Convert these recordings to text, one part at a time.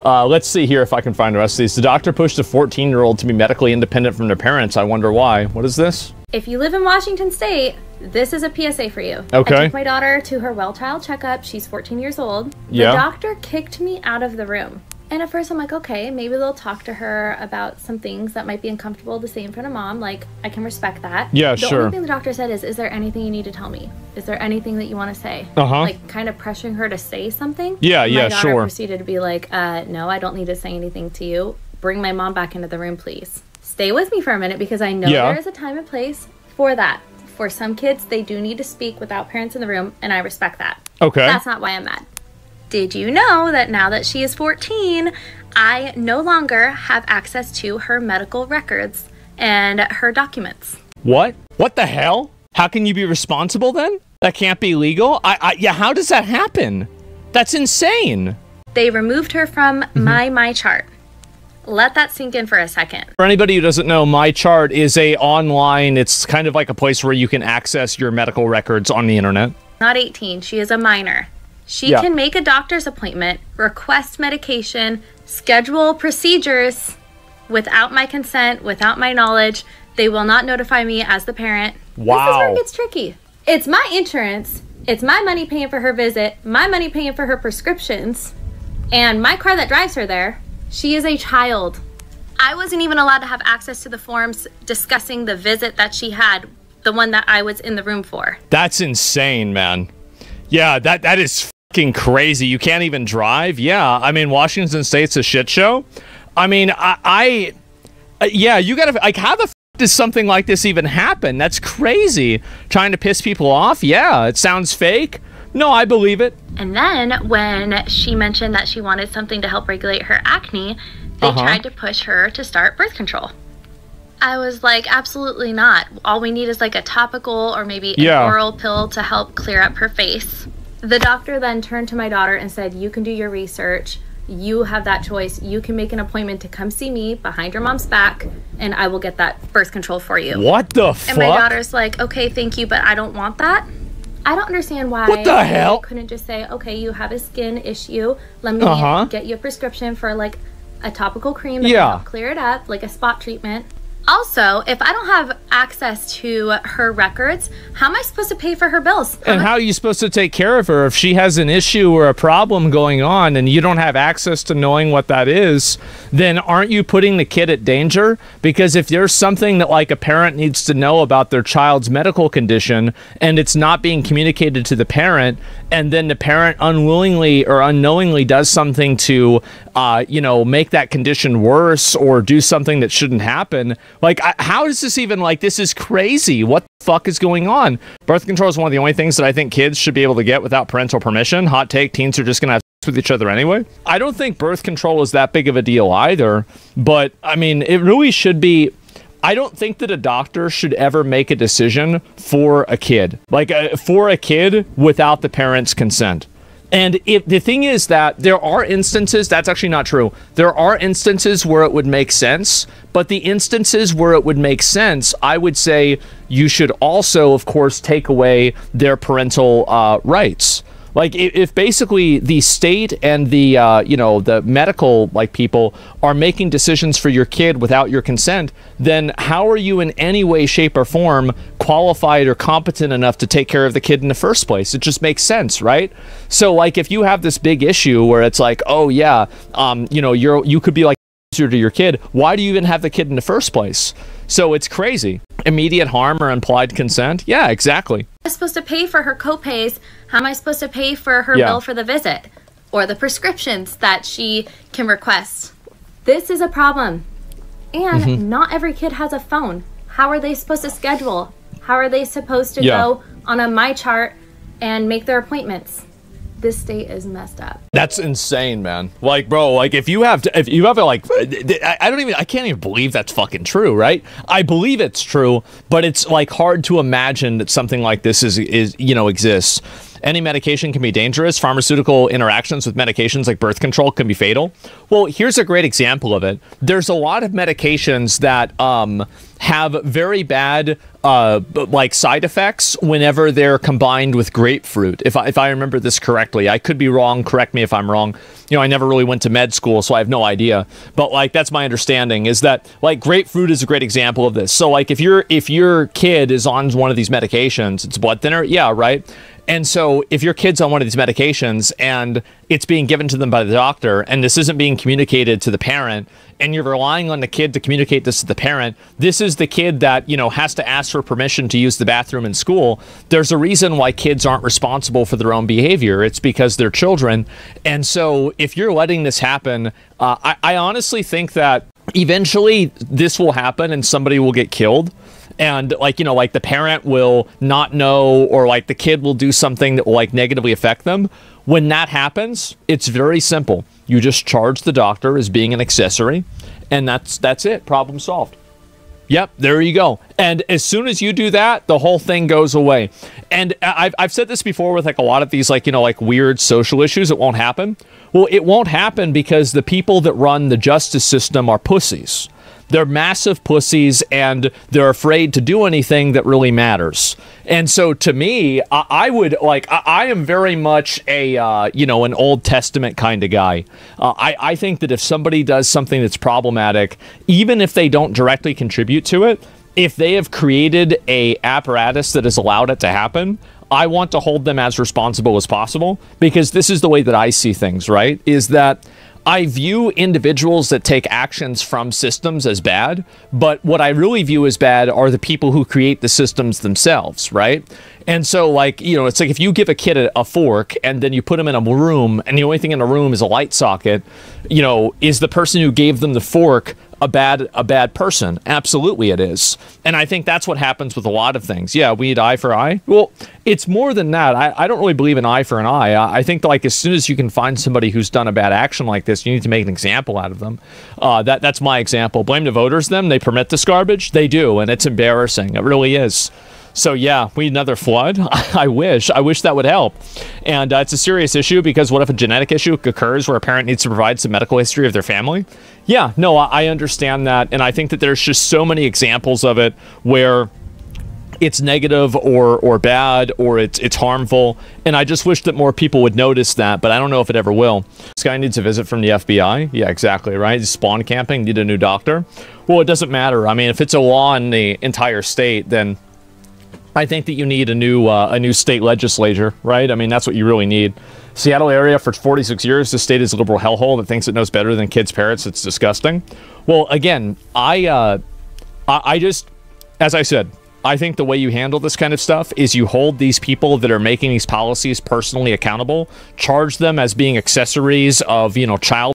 Let's see here if I can find the rest of these. The doctor pushed a 14-year-old to be medically independent from their parents. I wonder why. What is this? If you live in Washington State, this is a PSA for you. Okay. I took my daughter to her well child checkup. She's 14 years old. Yeah. The doctor kicked me out of the room. And at first I'm like, okay, maybe they'll talk to her about some things that might be uncomfortable to say in front of mom. Like, I can respect that. Yeah, the sure. only thing the doctor said is there anything you need to tell me? Is there anything that you want to say? Like, kind of pressuring her to say something. Yeah, my daughter sure. proceeded to be like, no, I don't need to say anything to you. Bring my mom back into the room, please. Stay with me for a minute because I know there is a time and place for that. For some kids, they do need to speak without parents in the room, and I respect that. Okay. That's not why I'm mad. Did you know that now that she is 14, I no longer have access to her medical records and her documents? What? What the hell? How can you be responsible then? That can't be legal? Yeah, how does that happen? That's insane. They removed her from my chart. Let that sink in for a second. For anybody who doesn't know, MyChart is it's kind of like a place where you can access your medical records on the internet. Not 18, she is a minor. She can make a doctor's appointment, request medication, schedule procedures without my consent, without my knowledge. They will not notify me as the parent. Wow. This is where it gets tricky. It's my insurance. It's my money paying for her visit, my money paying for her prescriptions, and my car that drives her there. She is a child. I wasn't even allowed to have access to the forms discussing the visit that she had, the one that I was in the room for. That's insane, man. Yeah, that is fucking crazy. You can't even drive? Yeah, I mean, Washington State's a shit show. I mean, yeah, you gotta, like, how the f does something like this even happen? That's crazy. Trying to piss people off? Yeah, it sounds fake. No, I believe it. And then when she mentioned that she wanted something to help regulate her acne, they tried to push her to start birth control. I was like, absolutely not. All we need is like a topical or maybe an oral pill to help clear up her face. The doctor then turned to my daughter and said, you can do your research. You have that choice. You can make an appointment to come see me behind your mom's back, and I will get that birth control for you. What the fuck? And my daughter's like, okay, thank you, but I don't want that. I don't understand why. What the hell? Couldn't just say, okay, you have a skin issue. Let me get you a prescription for like a topical cream that can help clear it up, like a spot treatment. Also, if I don't have access to her records, how am I supposed to pay for her bills? And how are you supposed to take care of her if she has an issue or a problem going on and you don't have access to knowing what that is? Then aren't you putting the kid at danger? Because if there's something that like a parent needs to know about their child's medical condition and it's not being communicated to the parent, and then the parent unwillingly or unknowingly does something to you know, make that condition worse or do something that shouldn't happen, like, how is this even, like, this is crazy. What the fuck is going on? Birth control is one of the only things that I think kids should be able to get without parental permission. Hot take, teens are just gonna have sex with each other anyway. I don't think birth control is that big of a deal either, but I mean, it really should be. I don't think that a doctor should ever make a decision for a kid, like for a kid without the parent's consent. And if the thing is that there are instances, that's actually not true. There are instances where it would make sense, but the instances where it would make sense, I would say you should also, of course, take away their parental rights. Like, if basically the state and the, you know, the medical, like, people are making decisions for your kid without your consent, then how are you in any way, shape, or form qualified or competent enough to take care of the kid in the first place? It just makes sense, right? So, like, if you have this big issue where it's like, oh, yeah, you know, you could be, like, to your kid, why do you even have the kid in the first place? So it's crazy. Immediate harm or implied consent? Yeah, exactly. I'm supposed to pay for her copays. How am I supposed to pay for her bill for the visit or the prescriptions that she can request? This is a problem. And not every kid has a phone. How are they supposed to schedule? How are they supposed to go on a MyChart and make their appointments? This state is messed up. That's insane, man. Like, bro, like if you have like, I can't even believe that's fucking true, right? I believe it's true, but it's like hard to imagine that something like this is, you know, exists. Any medication can be dangerous. Pharmaceutical interactions with medications like birth control can be fatal. Well, here's a great example of it. There's a lot of medications that have very bad like side effects whenever they're combined with grapefruit. If I remember this correctly, I could be wrong. Correct me if I'm wrong. You know, I never really went to med school, so I have no idea. But like, that's my understanding, is that like grapefruit is a great example of this. So like, if your kid is on one of these medications, it's blood thinner, yeah, right. And so if your kid's on one of these medications and it's being given to them by the doctor and this isn't being communicated to the parent and you're relying on the kid to communicate this to the parent, this is the kid that, you know, has to ask for permission to use the bathroom in school. There's a reason why kids aren't responsible for their own behavior. It's because they're children. And so if you're letting this happen, I honestly think that eventually this will happen and somebody will get killed. And like, you know, like the parent will not know, or like the kid will do something that will like negatively affect them. When that happens, it's very simple. You just charge the doctor as being an accessory, and that's it. Problem solved. Yep, there you go. And as soon as you do that, the whole thing goes away. And I've said this before with like a lot of these like, you know, like weird social issues, it won't happen. Well, it won't happen because the people that run the justice system are pussies. They're massive pussies, and they're afraid to do anything that really matters. And so to me, I am very much a, you know, an Old Testament kind of guy. I think that if somebody does something that's problematic, even if they don't directly contribute to it, if they have created a apparatus that has allowed it to happen, I want to hold them as responsible as possible, because this is the way that I see things, right? Is that I view individuals that take actions from systems as bad, but what I really view as bad are the people who create the systems themselves, right? And so, like, you know, it's like if you give a kid a fork and then you put him in a room and the only thing in the room is a light socket, you know, is the person who gave them the fork a bad person? Absolutely it is. And I think that's what happens with a lot of things. Yeah, we need eye for eye. Well, it's more than that. I don't really believe in eye for an eye. I think that, like, as soon as you can find somebody who's done a bad action like this, you need to make an example out of them. That's my example. Blame the voters, them. They permit this garbage? They do, and it's embarrassing. It really is. So yeah, we need another flood. I wish that would help. And it's a serious issue, because what if a genetic issue occurs where a parent needs to provide some medical history of their family? Yeah, no, I understand that. And I think that there's just so many examples of it where it's negative or bad or it's harmful. And I just wish that more people would notice that, but I don't know if it ever will. This guy needs a visit from the FBI. Yeah, exactly, right? He's spawn camping, need a new doctor. Well, it doesn't matter. I mean, if it's a law in the entire state, then I think that you need a new state legislature, right? I mean, that's what you really need. Seattle area for 46 years, the state is a liberal hellhole that thinks it knows better than kids' parents. It's disgusting. Well, again, I just, as I said, I think the way you handle this kind of stuff is you hold these people that are making these policies personally accountable, charge them as being accessories of, you know, child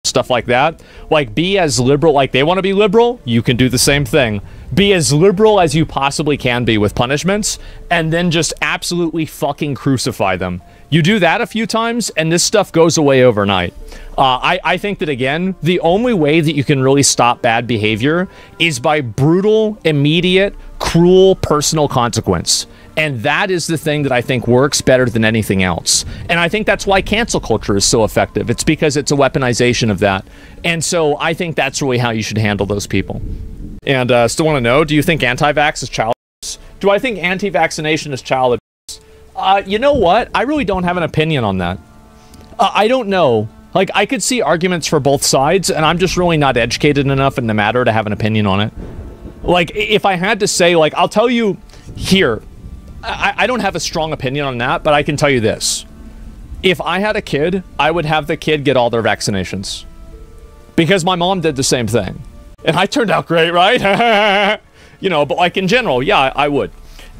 stuff like that. Like, be as liberal. Like, they want to be liberal, you can do the same thing. Be as liberal as you possibly can be with punishments, and then just absolutely fucking crucify them. You do that a few times, and this stuff goes away overnight. I think that, again, the only way that you can really stop bad behavior is by brutal, immediate, cruel, personal consequence. And that is the thing that I think works better than anything else. And I think that's why cancel culture is so effective. It's because it's a weaponization of that. And so I think that's really how you should handle those people. And still want to know, do you think anti-vax is child abuse? Do I think anti-vaccination is child abuse? You know what? I really don't have an opinion on that. I don't know. Like, I could see arguments for both sides, and I'm just really not educated enough in the matter to have an opinion on it. Like, if I had to say, like, I'll tell you here, I don't have a strong opinion on that, but I can tell you this. If I had a kid, I would have the kid get all their vaccinations. Because my mom did the same thing. And I turned out great, right? You know, but like in general, yeah, I would.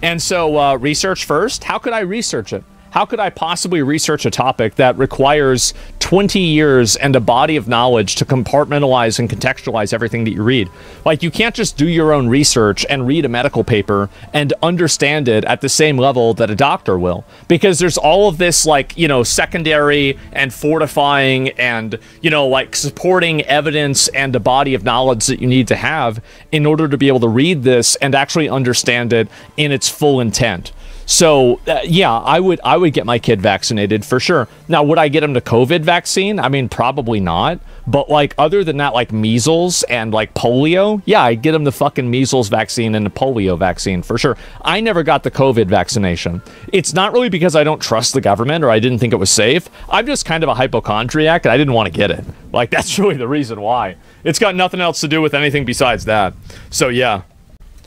And so research first. How could I research it? How could I possibly research a topic that requires 20 years and a body of knowledge to compartmentalize and contextualize everything that you read? Like, you can't just do your own research and read a medical paper and understand it at the same level that a doctor will. Because there's all of this, like, you know, secondary and fortifying and, you know, like, supporting evidence and a body of knowledge that you need to have in order to be able to read this and actually understand it in its full intent. So yeah, I would get my kid vaccinated for sure. Now, would I get him the COVID vaccine? I mean, probably not. But like, other than that, like measles and like polio, yeah, I'd get him the fucking measles vaccine and the polio vaccine for sure. I never got the COVID vaccination. It's not really because I don't trust the government or I didn't think it was safe. I'm just kind of a hypochondriac and I didn't want to get it. Like, that's really the reason why. It's got nothing else to do with anything besides that. So yeah,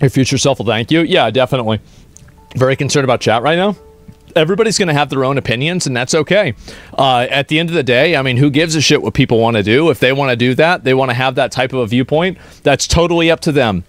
your future self will thank you. Yeah, definitely. Very concerned about chat right now. Everybody's going to have their own opinions, and that's okay. At the end of the day, I mean, who gives a shit what people want to do? If they want to do that, they want to have that type of a viewpoint, that's totally up to them.